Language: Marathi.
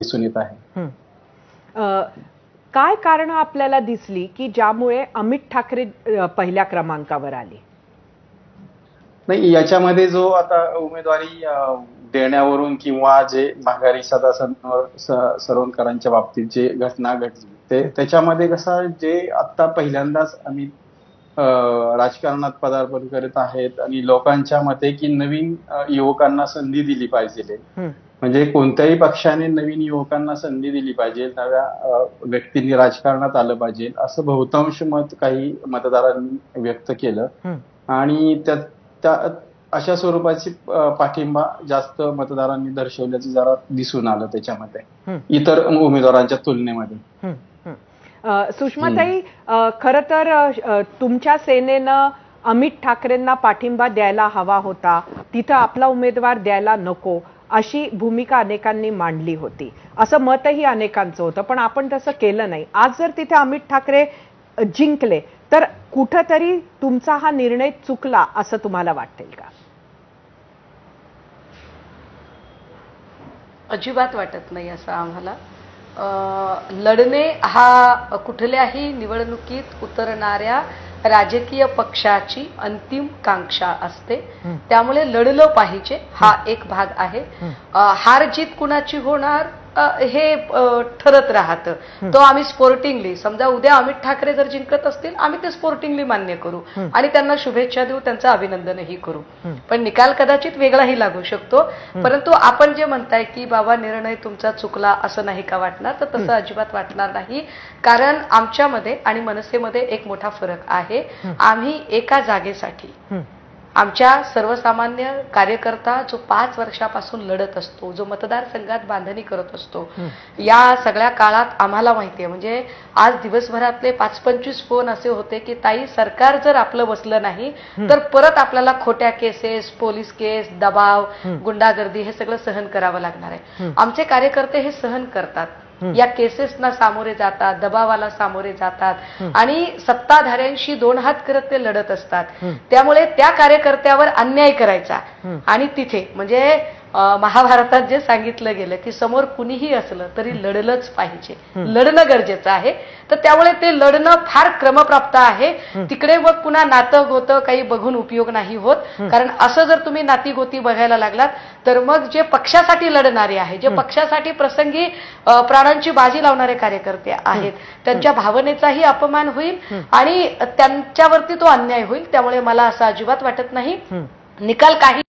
दिसून येत आहे. काय कारण आपल्याला दिसली की ज्यामुळे अमित ठाकरे पहिल्या क्रमांकावर आले? नाही, याच्यामध्ये जो आता उमेदवारी देण्यावरून किंवा जे माघारी सरवणकरांच्या बाबतीत जे घटना घडली त्याच्यामध्ये कसं जे आता पहिल्यांदाच आम्ही राजकारणात पदार्पण करत आहेत आणि लोकांच्या मते की नवीन युवकांना संधी दिली पाहिजे, म्हणजे कोणत्याही पक्षाने नवीन युवकांना संधी दिली पाहिजे, नव्या व्यक्तींनी राजकारणात आलं पाहिजे असं बहुतांश मत काही मतदारांनी व्यक्त केलं आणि त्या अशा स्वरूपाची पाठिंबा जास्त मतदारांनी दर्शवल्याचं जरा दिसून आलं त्याच्यामध्ये इतर उमेदवारांच्या तुलनेमध्ये. सुषमाताई, खरं तर तुमच्या सेनेनं अमित ठाकरेंना पाठिंबा द्यायला हवा होता, तिथं आपला उमेदवार द्यायला नको अशी भूमिका अनेकांनी मांडली होती, असं मतही अनेकांचं होतं, पण आपण तसं केलं नाही. आज जर तिथे अमित ठाकरे जिंकले तर कुठंतरी तुमचा हा निर्णय चुकला असं तुम्हाला वाटेल का? अजिबात वाटत नाही असं आम्हाला. लढणे हा कुठल्याही निवडणुकीत उतरणाऱ्या राजकीय पक्षाची अंतिम कांक्षा असते, त्यामुळे लढलं पाहिजे हा एक भाग आहे. हार जीत कुणाची होणार हे ठरत राहतं, तो आम्ही स्पोर्टिंगली, समजा उद्या अमित ठाकरे जर जिंकत असतील आम्ही ते स्पोर्टिंगली मान्य करू आणि त्यांना शुभेच्छा देऊ, त्यांचं अभिनंदनही करू, पण निकाल कदाचित वेगळाही लागू शकतो. परंतु आपण जे म्हणताय की बाबा निर्णय तुमचा चुकला असं नाही का वाटणार, तर तसं अजिबात वाटणार नाही. कारण आमच्यामध्ये आणि मनसेमध्ये एक मोठा फरक आहे. आम्ही एका जागेसाठी आमच्या सर्वसामान्य कार्यकर्ता जो 5 वर्षापासून लढत असतो, जो मतदारसंघात बांधणी करत असतो, या सगळ्या काळात आम्हाला माहिती आहे, म्हणजे आज दिवसभरातले 5-25 फोन असे होते की ताई सरकार जर आपलं बसलं नाही तर परत आपल्याला खोट्या केसेस, पोलीस केस, दबाव, गुंडागर्दी हे सगळं सहन करावं लागणार आहे. आमचे कार्यकर्ते हे सहन करतात, या केसेसना सामोरे जातात, दबावाला सामोरे जातात आणि सत्ताधाऱ्यांशी 2 हात करत ते लढत असतात. त्यामुळे त्या कार्यकर्त्यावर अन्याय करायचा आणि तिथे म्हणजे महाभारतात जे सांगितलं गेलं की समोर कुणीही असलं तरी लढलंच पाहिजे, लढणं गरजेचं आहे. तर त्यामुळे ते लढणं फार क्रमप्राप्त आहे. तिकडे मग पुन्हा नातं गोतं काही बघून उपयोग नाही होत, कारण असं जर तुम्ही नाती गोती बघायला लागलात तर मग जे पक्षासाठी लढणारे आहे, जे पक्षासाठी प्रसंगी प्राणांची बाजी लावणारे कार्यकर्ते आहेत, त्यांच्या भावनेचाही अपमान होईल आणि त्यांच्यावरती तो अन्याय होईल. त्यामुळे मला असं अजिबात वाटत नाही निकाल काही